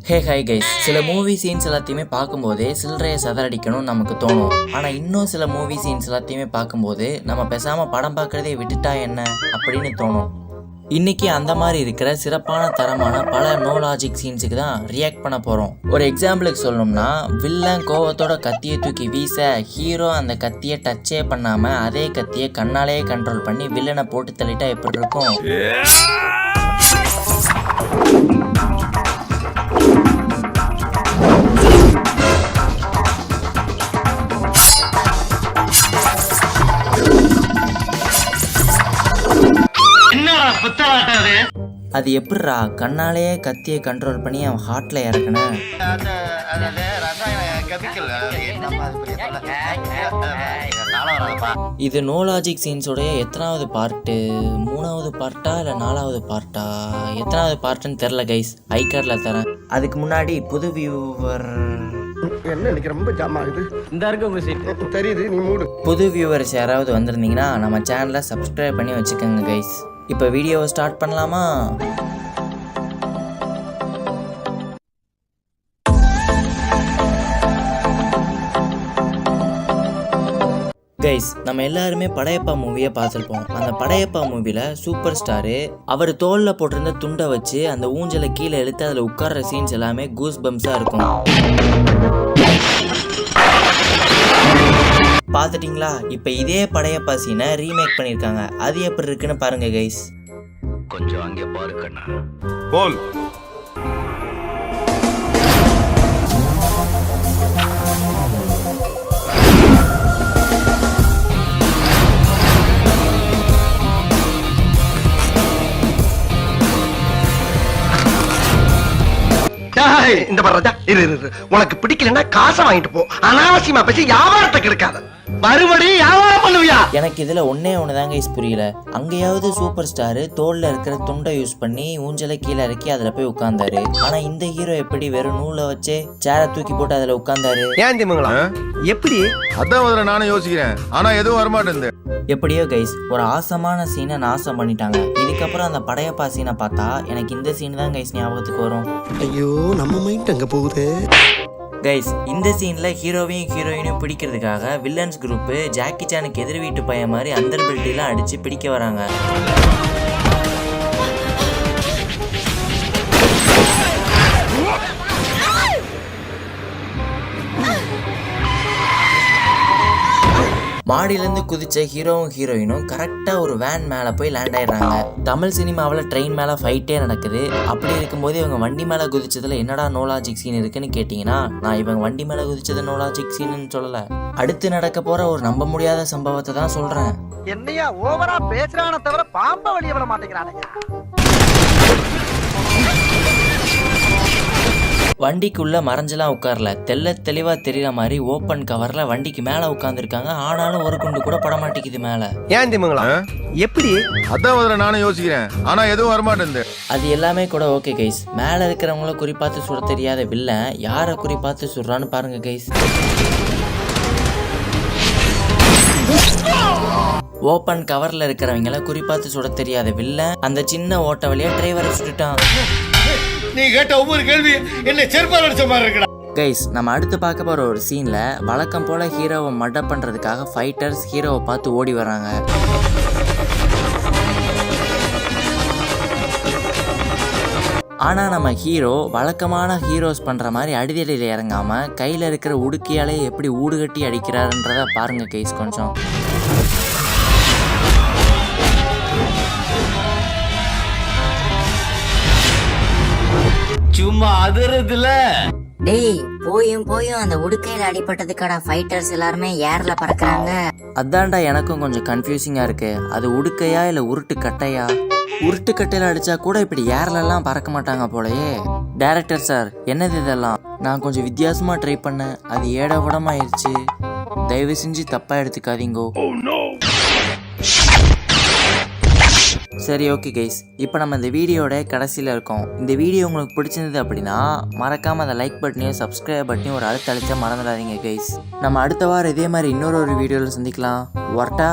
Hi guys, சில movie scenes எல்லாத்தையுமே பார்க்கும்போதே சில்லறையை சதறடிக்கணும்னு நமக்கு தோணும். ஆனால் இன்னும் சில மூவி சீன்ஸ் எல்லாத்தையுமே பார்க்கும்போது நம்ம பேசாமல் படம் பார்க்குறதே விட்டுட்டா என்ன அப்படின்னு தோணும். இன்னைக்கு அந்த மாதிரி இருக்கிற சிறப்பான தரமான பல நோ லாஜிக் சீன்ஸுக்கு தான் ரியாக்ட் பண்ண போகிறோம். ஒரு எக்ஸாம்பிளுக்கு சொல்லணும்னா, வில்லன் கோவத்தோட கத்தியை தூக்கி வீச ஹீரோ அந்த கத்தியை டச்சே பண்ணாமல் அதே கத்தியை கண்ணாலேயே கண்ட்ரோல் பண்ணி வில்லனை போட்டு தள்ளிட்டா எப்படி இருக்கும்? அது எப்படிரா கண்ணாலேயே கத்தியை கண்ட்ரோல் பண்ணி அவன் ஹார்ட்ல இறக்குனேன்? இது நோ லாஜிக் சீன்ஸோடைய எத்தனாவது பார்ட்டு? 3வது பார்ட்டா இல்லை 4வது பார்ட்டா? எத்தனாவது பார்ட்டுன்னு தெரில கைஸ், ஐ கார்டில் தரேன். அதுக்கு முன்னாடி புது வியூவர் புது வியூவர்ஸ் யாராவது வந்திருந்தீங்கன்னா நம்ம சேனலை சப்ஸ்கிரைப் பண்ணி வச்சுக்கோங்க கைஸ். இப்போ வீடியோவை ஸ்டார்ட் பண்ணலாமா? கைஸ், நம்ம எல்லாருமே படையப்பா மூவியை பார்த்துருப்போம். அந்த படையப்பா மூவியில் சூப்பர் ஸ்டாரு அவர் தோலில் போட்டிருந்த துண்டை வச்சு அந்த ஊஞ்சலை கீழே இழுத்து அதில் உட்கார்ற சீன்ஸ் எல்லாமே கூஸ் பம்ஸாக இருக்கும். பார்த்துட்டிங்களா? இப்போ இதே படையப்பா சீனை ரீமேக் பண்ணியிருக்காங்க. அது எப்படி இருக்குன்னு பாருங்க கைஸ். கொஞ்சம் அங்கே பாருக்கண்ணா. போல் இந்த பர்றதா உனக்கு பிடிக்கலன்னா காசை வாங்கிட்டு போ. அனாவசியமா பேசி வியாபாரத்தை கெடுக்காத. மறுபடியும் வியாபாரம் பண்ணுவியா? எனக்கு இதுல ஒன்னே ஒண்ணுதாங்க புரியல. அங்கேயாவது சூப்பர் ஸ்டார் தோல்ல இருக்கிற துண்டை யூஸ் பண்ணி ஊஞ்சலை கீழே இறக்கி அதுல போய் உட்கார்ந்தாரு. ஆனா இந்த ஹீரோ எப்படி வெறும் நூலை வச்சு சேரை தூக்கி போட்டு அதுல உட்கார்ந்தாரு? ஏன் திமுங்களா எப்படி? அதான் நானும் யோசிக்கிறேன், ஆனா எதுவும் வரமாட்டேங்குது. எப்படியோ கைஸ், ஒரு ஆசமான சீனை நாசம் பண்ணிட்டாங்க. இதுக்கப்புறம் அந்த படையப்பா சீனை பார்த்தா எனக்கு இந்த சீன் தான் கைஸ் ஞாபகத்துக்கு வரும். ஐயோ, நம்ம மைண்ட் அங்க போகுது கைஸ். இந்த சீன்ல ஹீரோவையும் ஹீரோயினையும் பிடிக்கிறதுக்காக வில்லன்ஸ் குரூப் ஜாக்கி சானுக்கு எதிர் வீட்டு பையன் மாதிரி அந்தர் பெல்ட்லாம் அடிச்சு பிடிக்க வராங்க. மாடியிலேருந்து குதிச்ச ஹீரோவும் ஹீரோயினும் கரெக்டாக ஒரு வேன் மேலே போய் லேண்ட் ஆயிடுறாங்க. தமிழ் சினிமாவில் ட்ரெயின் மேலே ஃபைட்டே நடக்குது. அப்படி இருக்கும்போது இவங்க வண்டி மேலே குதிச்சதுல என்னடா நோ லாஜிக் சீன் இருக்குன்னு கேட்டிங்கன்னா, நான் இவங்க வண்டி மேலே குதிச்சது நோ லாஜிக் சீன்னு சொல்லலை. அடுத்து நடக்க போகிற ஒரு நம்ப முடியாத சம்பவத்தை தான் சொல்கிறேன். என்னையா ஓவரா பேசுறான தவிர பாம்ப வெளிய விட மாட்டேங்கிறானே. வண்டிக்குள்ள மறைஞ்செல்லாம் உட்காரல, தெல்ல தெளிவா தெரியற மாதிரி ஓப்பன் கவர்ல வண்டிக்கு மேல உட்கார்ந்துருக்காங்க. ஆனாலும் ஒரு குண்டு கூட பட மாட்டேங்குது மேல. ஏன் திமுங்களா எப்படி? அதான் நானும் யோசிக்கிறேன், ஆனா எதுவும் வரமாட்டேங்குது. அது எல்லாமே கூட ஓகே கைஸ். மேல இருக்கிறவங்கள குறிப்பாத்து சுட தெரியாத வில்லன் யாரை குறிப்பாத்து சுடுறான்னு பாருங்க கைஸ். ஓப்பன் கவர்ல இருக்கிறவங்கள குறிப்பாத்து சுட தெரியாத வில்லன் அந்த சின்ன ஓட்ட வழியா டிரைவரை சுட்டுட்டான். நீ கேட்ட ஒவ்வொரு கேள்வி என்ன செருப்பால் அடிச்ச மாதிரி இருக்குடா. கைஸ், நம்ம அடுத்து பார்க்க போற ஒரு சீன்ல வழக்கம் போல ஹீரோவை மர்டர் பண்றதுக்காக ஃபைட்டர்ஸ் ஹீரோவை பார்த்து ஓடி வராங்க. ஆனா நம்ம ஹீரோ வழக்கமான ஹீரோஸ் பண்ற மாதிரி அடிதடியில இறங்காம கையில இருக்கிற உடுக்கியாலே எப்படி ஊடுகட்டி அடிக்கிறாருன்றத பாருங்க கைஸ் கொஞ்சம். சும்மா அதிரதுல டேய், போயும் அந்த உடுக்கையில அடிபட்டதுக்கான ஃபைட்டர்ஸ் எல்லாருமே ஏர்ல பறக்குறாங்க. அதான்டா எனக்கும் கொஞ்சம் கன்ஃபியூசிங்கா இருக்கு. அது உடுக்கையா இல்ல உருட்டு கட்டையா? உருட்டு கட்டையில அடிச்சா கூட இப்படி ஏர்ல எல்லாம் பறக்க மாட்டாங்க போலயே. டைரக்டர் சார், என்னது இதெல்லாம்? நான் கொஞ்சம் வித்தியாசமா ட்ரை பண்ணேன், அது ஏட கூடமாயிருச்சு. தயவு செஞ்சு தப்பா எடுத்துக்காதீங்கோ. சரி, ஓகே கைஸ், இப்போ நம்ம இந்த வீடியோட கடைசியில் இருக்கோம். இந்த வீடியோ உங்களுக்கு பிடிச்சிருந்தது அப்படின்னா மறக்காமல் அந்த லைக் பட்டனையும் சப்ஸ்கிரைப் பட்டனையும் ஒரு அழுத்த மறந்துடாதீங்க கைஸ். நம்ம அடுத்த வாரம் இதே மாதிரி இன்னொரு வீடியோவில் சந்திக்கலாம். வரட்டா?